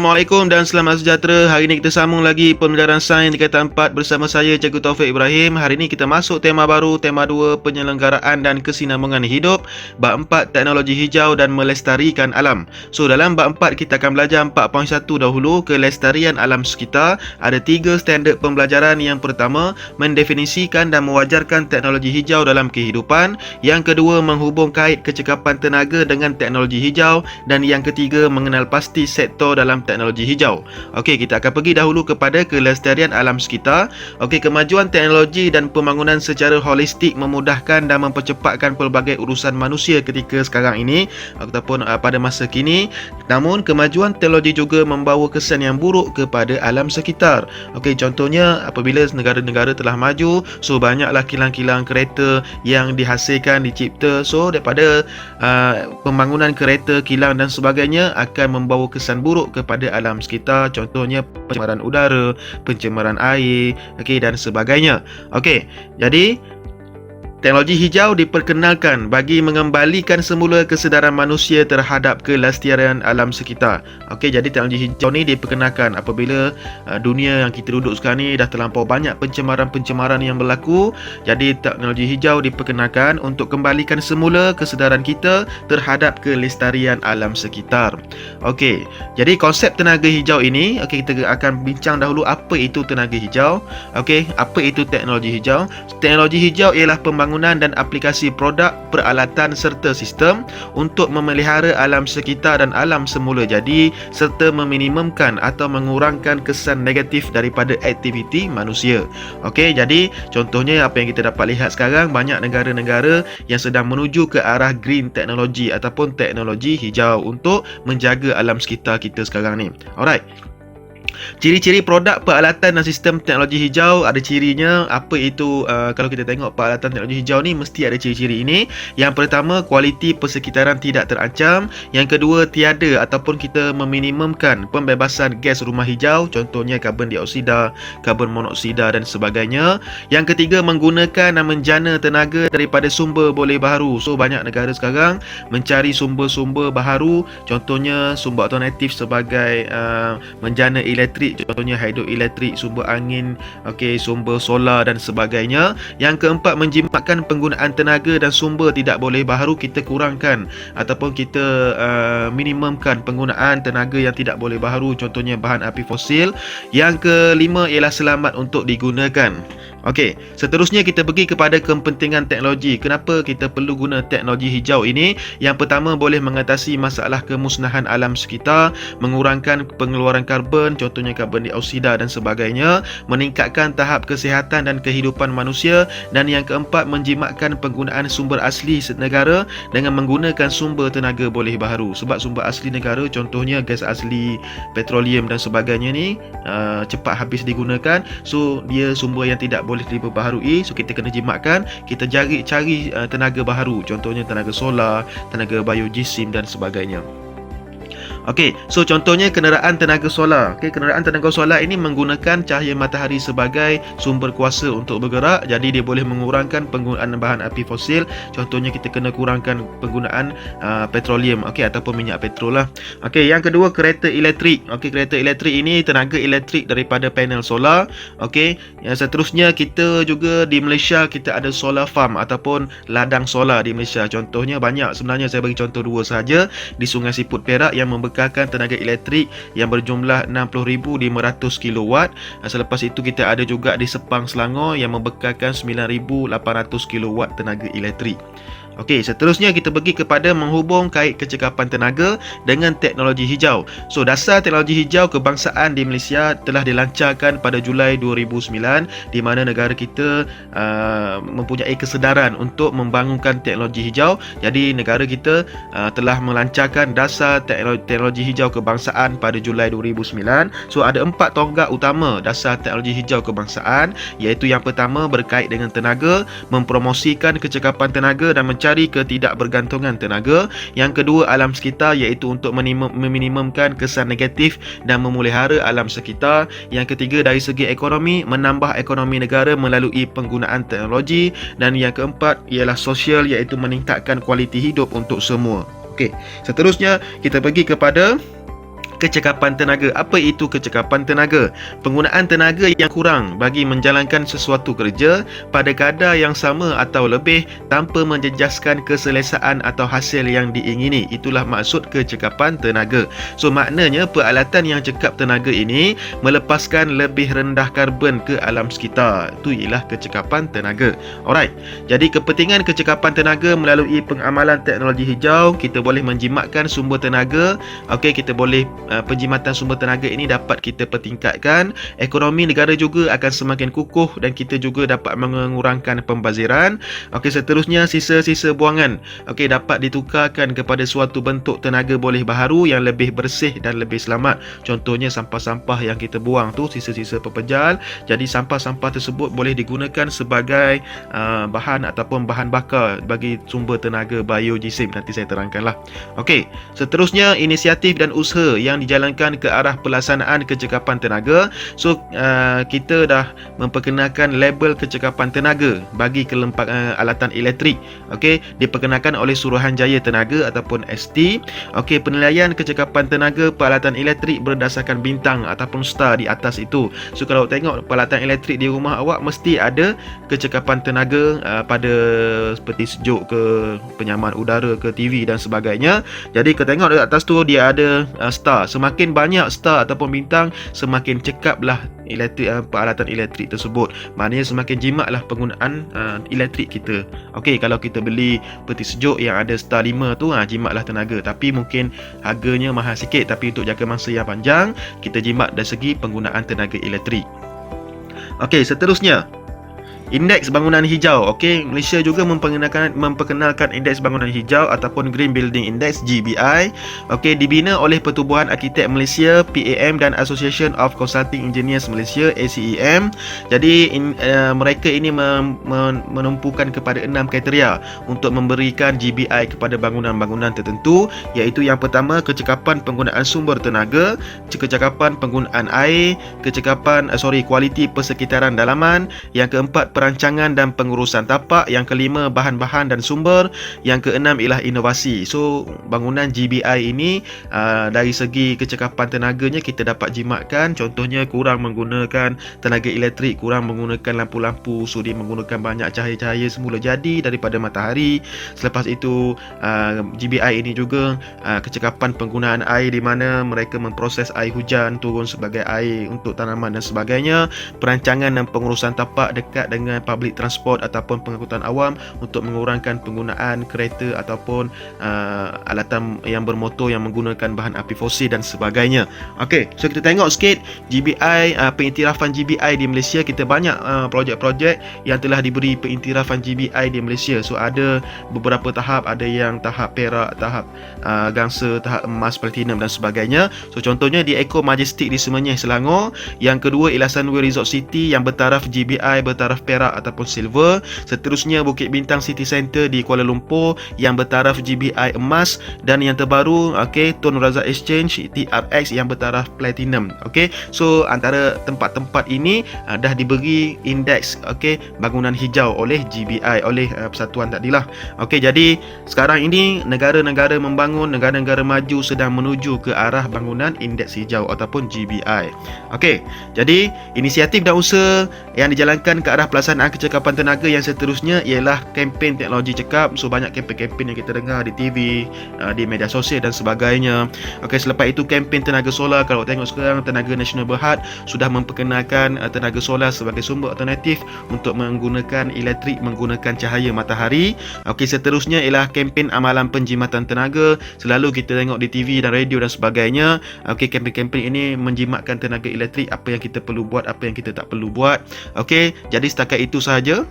Assalamualaikum dan selamat sejahtera. Hari ini kita sambung lagi pembelajaran sains tingkatan 4 bersama saya Cikgu Taufik Ibrahim. Hari ini kita masuk tema baru, tema 2, penyelenggaraan dan kesinambungan hidup. Bab 4, teknologi hijau dan melestarikan alam. So dalam bab 4 kita akan belajar 4.1 dahulu, kelestarian alam sekitar. Ada 3 standard pembelajaran. Yang pertama, mendefinisikan dan mewajarkan teknologi hijau dalam kehidupan. Yang kedua, menghubung kait kecekapan tenaga dengan teknologi hijau. Dan yang ketiga, mengenal pasti sektor dalam teknologi hijau. Okey, kita akan pergi dahulu kepada kelestarian alam sekitar. Okey, kemajuan teknologi dan pembangunan secara holistik memudahkan dan mempercepatkan pelbagai urusan manusia ketika sekarang ini ataupun pada masa kini. Namun, kemajuan teknologi juga membawa kesan yang buruk kepada alam sekitar. Okey, contohnya apabila negara-negara telah maju, so banyaklah kilang-kilang kereta yang dihasilkan, dicipta. So daripada pembangunan kereta, kilang dan sebagainya akan membawa kesan buruk kepada alam sekitar, contohnya pencemaran udara, pencemaran air, okey, dan sebagainya. Okey, jadi teknologi hijau diperkenalkan bagi mengembalikan semula kesedaran manusia terhadap kelestarian alam sekitar. Okey, jadi teknologi hijau ni diperkenalkan apabila dunia yang kita duduk sekarang ni dah terlampau banyak pencemaran-pencemaran yang berlaku. Jadi teknologi hijau diperkenalkan untuk kembalikan semula kesedaran kita terhadap kelestarian alam sekitar. Okey, jadi konsep tenaga hijau ini, okey, kita akan bincang dahulu apa itu tenaga hijau. Okey, apa itu teknologi hijau? Teknologi hijau ialah pembangunan dan aplikasi produk, peralatan serta sistem untuk memelihara alam sekitar dan alam semula jadi serta meminimumkan atau mengurangkan kesan negatif daripada aktiviti manusia. Okey, jadi contohnya apa yang kita dapat lihat sekarang, banyak negara-negara yang sedang menuju ke arah green technology ataupun teknologi hijau untuk menjaga alam sekitar kita sekarang ni. Alright. Ciri-ciri produk, peralatan dan sistem teknologi hijau ada cirinya. Apa itu? Kalau kita tengok peralatan teknologi hijau ni mesti ada ciri-ciri ini. Yang pertama, kualiti persekitaran tidak terancam. Yang kedua, tiada ataupun kita meminimumkan pembebasan gas rumah hijau, contohnya karbon dioksida, karbon monoksida dan sebagainya. Yang ketiga, menggunakan dan menjana tenaga daripada sumber boleh baharu. So banyak negara sekarang mencari sumber-sumber baharu, contohnya sumber alternatif sebagai menjana elektrik, contohnya hidroelektrik, sumber angin, okey, sumber solar dan sebagainya. Yang keempat, menjimatkan penggunaan tenaga dan sumber tidak boleh baharu, kita kurangkan ataupun kita minimumkan penggunaan tenaga yang tidak boleh baharu, contohnya bahan api fosil. Yang kelima ialah selamat untuk digunakan. Okey, seterusnya kita pergi kepada kepentingan teknologi. Kenapa kita perlu guna teknologi hijau ini? Yang pertama, boleh mengatasi masalah kemusnahan alam sekitar, mengurangkan pengeluaran karbon, contohnya karbon dioksida dan sebagainya, meningkatkan tahap kesihatan dan kehidupan manusia. Dan yang keempat, menjimatkan penggunaan sumber asli negara dengan menggunakan sumber tenaga boleh baharu. Sebab sumber asli negara, contohnya gas asli, petroleum dan sebagainya ni cepat habis digunakan. So dia sumber yang tidak boleh diperbaharui. So kita kena jimatkan, kita cari tenaga baharu, contohnya tenaga solar, tenaga biojisim dan sebagainya. Okey, so contohnya kenderaan tenaga solar. Okey, kenderaan tenaga solar ini menggunakan cahaya matahari sebagai sumber kuasa untuk bergerak. Jadi dia boleh mengurangkan penggunaan bahan api fosil. Contohnya kita kena kurangkan penggunaan petroleum, okey, ataupun minyak petrol lah. Okey, yang kedua, kereta elektrik. Okey, kereta elektrik ini tenaga elektrik daripada panel solar. Okey, yang seterusnya kita juga di Malaysia kita ada solar farm ataupun ladang solar di Malaysia. Contohnya banyak, sebenarnya saya bagi contoh 2 sahaja. Di Sungai Siput Perak yang membekalkan tenaga elektrik yang berjumlah 60,500 kilowatt. Selepas itu kita ada juga di Sepang, Selangor yang membekalkan 9,800 kilowatt tenaga elektrik. Okey, seterusnya kita pergi kepada menghubung kait kecekapan tenaga dengan teknologi hijau. So, dasar teknologi hijau kebangsaan di Malaysia telah dilancarkan pada Julai 2009, di mana negara kita mempunyai kesedaran untuk membangunkan teknologi hijau. Jadi, negara kita telah melancarkan dasar teknologi hijau kebangsaan pada Julai 2009. So, ada 4 tonggak utama dasar teknologi hijau kebangsaan, iaitu yang pertama berkait dengan tenaga, mempromosikan kecekapan tenaga dan mencari ketidakbergantungan tenaga. Yang kedua, alam sekitar, iaitu untuk meminimumkan kesan negatif dan memelihara alam sekitar. Yang ketiga, dari segi ekonomi, menambah ekonomi negara melalui penggunaan teknologi. Dan yang keempat ialah sosial, iaitu meningkatkan kualiti hidup untuk semua. Okey, seterusnya kita pergi kepada Kecekapan tenaga. Apa itu kecekapan tenaga? Penggunaan tenaga yang kurang bagi menjalankan sesuatu kerja pada kadar yang sama atau lebih tanpa menjejaskan keselesaan atau hasil yang diingini. Itulah maksud kecekapan tenaga. So maknanya peralatan yang cekap tenaga ini melepaskan lebih rendah karbon ke alam sekitar. Itu ialah kecekapan tenaga. Alright. Jadi kepentingan kecekapan tenaga melalui pengamalan teknologi hijau, kita boleh menjimatkan sumber tenaga. Okey, kita boleh penjimatan sumber tenaga ini dapat kita pertingkatkan, ekonomi negara juga akan semakin kukuh dan kita juga dapat mengurangkan pembaziran. Okey, seterusnya sisa-sisa buangan dapat ditukarkan kepada suatu bentuk tenaga boleh baharu yang lebih bersih dan lebih selamat. Contohnya sampah-sampah yang kita buang tu, sisa-sisa pepejal, jadi sampah-sampah tersebut boleh digunakan sebagai bahan ataupun bahan bakar bagi sumber tenaga biojisim. Nanti saya terangkanlah. Okey, seterusnya inisiatif dan usaha yang dijalankan ke arah pelaksanaan kecekapan tenaga. So kita dah memperkenalkan label kecekapan tenaga bagi alatan elektrik. Okey, diperkenalkan oleh Suruhanjaya Tenaga ataupun ST. Okey, penilaian kecekapan tenaga peralatan elektrik berdasarkan bintang ataupun star di atas itu. So kalau tengok peralatan elektrik di rumah awak mesti ada kecekapan tenaga pada seperti sejuk ke, penyaman udara ke, TV dan sebagainya. Jadi kita tengok di atas tu dia ada star. Semakin banyak star ataupun bintang, semakin cekaplah peralatan elektrik tersebut. Maknanya semakin jimatlah penggunaan elektrik kita. Okey, kalau kita beli peti sejuk yang ada star 5 tu, jimatlah tenaga. Tapi mungkin harganya mahal sikit, tapi untuk jangka masa yang panjang, kita jimat dari segi penggunaan tenaga elektrik. Okey, seterusnya Indeks bangunan hijau. Okey, Malaysia juga memperkenalkan indeks bangunan hijau ataupun Green Building Index GBI. Okey, dibina oleh Pertubuhan Arkitek Malaysia PAM dan Association of Consulting Engineers Malaysia ACEM. Jadi mereka ini menumpukan kepada 6 kriteria untuk memberikan GBI kepada bangunan-bangunan tertentu, iaitu yang pertama kecekapan penggunaan sumber tenaga, kecekapan penggunaan air, kualiti persekitaran dalaman, yang keempat perancangan dan pengurusan tapak, yang kelima bahan-bahan dan sumber, yang keenam ialah inovasi. So bangunan GBI ini dari segi kecekapan tenaganya kita dapat jimatkan, contohnya kurang menggunakan tenaga elektrik, kurang menggunakan lampu-lampu sudi, menggunakan banyak cahaya-cahaya semula jadi daripada matahari. Selepas itu GBI ini juga kecekapan penggunaan air, di mana mereka memproses air hujan turun sebagai air untuk tanaman dan sebagainya. Perancangan dan pengurusan tapak dekat dengan public transport ataupun pengangkutan awam untuk mengurangkan penggunaan kereta ataupun alatan yang bermotor yang menggunakan bahan api fosil dan sebagainya. Okey, so kita tengok sikit GBI, pengiktirafan GBI di Malaysia. Kita banyak projek-projek yang telah diberi pengiktirafan GBI di Malaysia. So ada beberapa tahap, ada yang tahap perak, tahap gangsa, tahap emas, platinum dan sebagainya. So contohnya di Eco Majestic di Semenyih, Selangor. Yang kedua ialah Sunway Resort City yang bertaraf GBI, bertaraf perak ataupun silver. Seterusnya Bukit Bintang City Centre di Kuala Lumpur yang bertaraf GBI emas, dan yang terbaru Tun Razak Exchange TRX yang bertaraf platinum. So antara tempat-tempat ini dah diberi indeks bangunan hijau oleh GBI, oleh persatuan tadilah. Jadi sekarang ini negara-negara membangun, negara-negara maju sedang menuju ke arah bangunan indeks hijau ataupun GBI. Jadi inisiatif dan usaha yang dijalankan ke arah pelaksanaan kecekapan tenaga yang seterusnya ialah kempen teknologi cekap. So banyak kempen-kempen yang kita dengar di TV, di media sosial dan sebagainya. Selepas itu kempen tenaga solar. Kalau tengok sekarang Tenaga Nasional Berhad sudah memperkenalkan tenaga solar sebagai sumber alternatif untuk menggunakan elektrik menggunakan cahaya matahari. Seterusnya ialah kempen amalan penjimatan tenaga. Selalu kita tengok di TV dan radio dan sebagainya. Kempen-kempen ini menjimatkan tenaga elektrik, apa yang kita perlu buat, apa yang kita tak perlu buat. Jadi setakat itu sahaja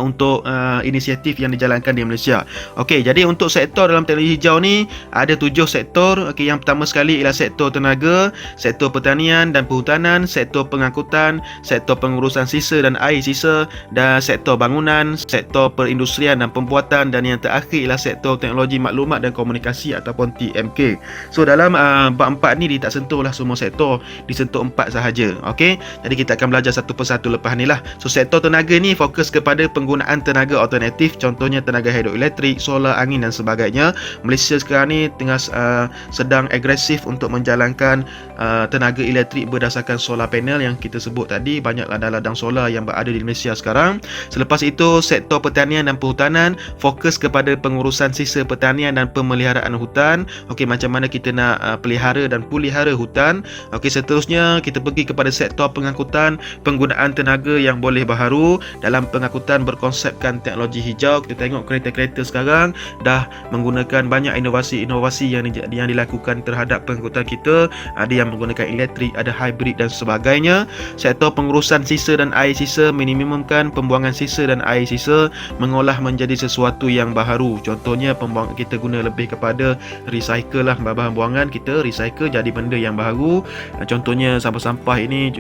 untuk inisiatif yang dijalankan di Malaysia. Jadi untuk sektor dalam teknologi hijau ni ada 7 sektor. Yang pertama sekali ialah sektor tenaga, sektor pertanian dan perhutanan, sektor pengangkutan, sektor pengurusan sisa dan air sisa, dan sektor bangunan, sektor perindustrian dan pembuatan, dan yang terakhir ialah sektor teknologi maklumat dan komunikasi ataupun TMK. So dalam bab 4 ni dia tak sentuhlah semua sektor, disentuh 4 sahaja. Jadi kita akan belajar satu persatu lepas ni lah. So sektor tenaga ni fokus kepada penggunaan tenaga alternatif, contohnya tenaga hidroelektrik, solar, angin dan sebagainya. Malaysia sekarang ni tengah sedang agresif untuk menjalankan tenaga elektrik berdasarkan solar panel yang kita sebut tadi. Banyak ladang-ladang solar yang berada di Malaysia sekarang. Selepas itu, sektor pertanian dan perhutanan fokus kepada pengurusan sisa pertanian dan pemeliharaan hutan. Okey, macam mana kita nak pelihara dan pulihara hutan. Okey, seterusnya kita pergi kepada sektor pengangkutan, penggunaan tenaga yang boleh baharu dalam pengangkutan berkonsepkan teknologi hijau. Kita tengok kereta-kereta sekarang dah menggunakan banyak inovasi-inovasi yang dilakukan terhadap pengangkutan kita. Ada yang menggunakan elektrik, ada hybrid dan sebagainya. Sektor pengurusan sisa dan air sisa, minimumkan pembuangan sisa dan air sisa, mengolah menjadi sesuatu yang baharu. Contohnya kita guna lebih kepada recycle lah, bahan buangan kita recycle jadi benda yang baharu. Contohnya sampah-sampah ini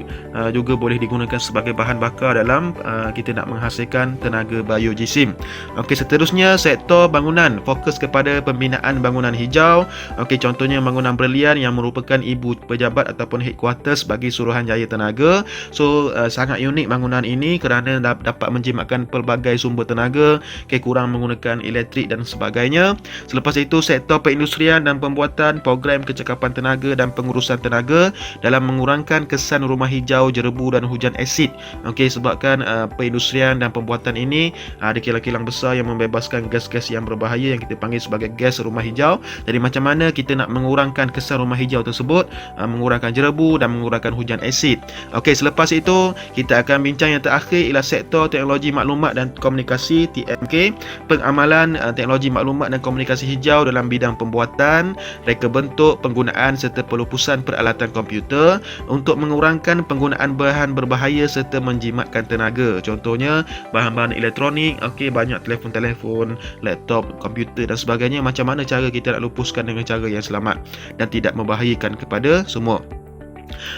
juga boleh digunakan sebagai bahan bakar dalam kita nak menghasilkan tenaga biojisim. Okey, seterusnya sektor bangunan fokus kepada pembinaan bangunan hijau. Okey, contohnya bangunan Berlian yang merupakan ibu pejabat ataupun headquarters bagi Suruhanjaya Tenaga. So sangat unik bangunan ini kerana dapat menjimatkan pelbagai sumber tenaga, kurang menggunakan elektrik dan sebagainya. Selepas itu, sektor perindustrian dan pembuatan program kecekapan tenaga dan pengurusan tenaga dalam mengurangkan kesan rumah hijau, jerebu dan hujan asid. Okey, sebabkan perindustrian dan pembuatan ini ada kilang-kilang besar yang membebaskan gas-gas yang berbahaya yang kita panggil sebagai gas rumah hijau. Jadi macam mana kita nak mengurangkan kesan rumah hijau tersebut, mengurangkan jerebu dan mengurangkan hujan asid. Okey, selepas itu kita akan bincang yang terakhir ialah sektor teknologi maklumat dan komunikasi TMK, pengamalan teknologi maklumat dan komunikasi hijau dalam bidang pembuatan, reka bentuk, penggunaan serta pelupusan peralatan komputer untuk mengurangkan penggunaan bahan berbahaya serta menjimatkan tenaga. Contohnya bahan-bahan elektronik, okey, banyak telefon-telefon, laptop, komputer dan sebagainya. Macam mana cara kita nak lupuskan dengan cara yang selamat dan tidak membahayakan kepada semua.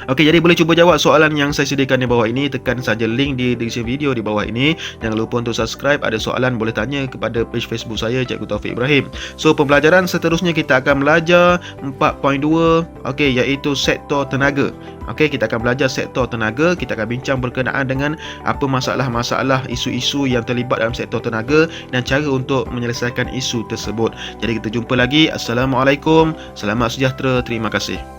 Okey, jadi boleh cuba jawab soalan yang saya sediakan di bawah ini. Tekan saja link di deskripsi video di bawah ini. Jangan lupa untuk subscribe. Ada soalan boleh tanya kepada page Facebook saya, Cikgu Taufik Ibrahim. So, pembelajaran seterusnya kita akan belajar 4.2, okey, iaitu sektor tenaga. Okey, kita akan belajar sektor tenaga. Kita akan bincang berkenaan dengan apa masalah-masalah, isu-isu yang terlibat dalam sektor tenaga dan cara untuk menyelesaikan isu tersebut. Jadi kita jumpa lagi. Assalamualaikum. Selamat sejahtera. Terima kasih.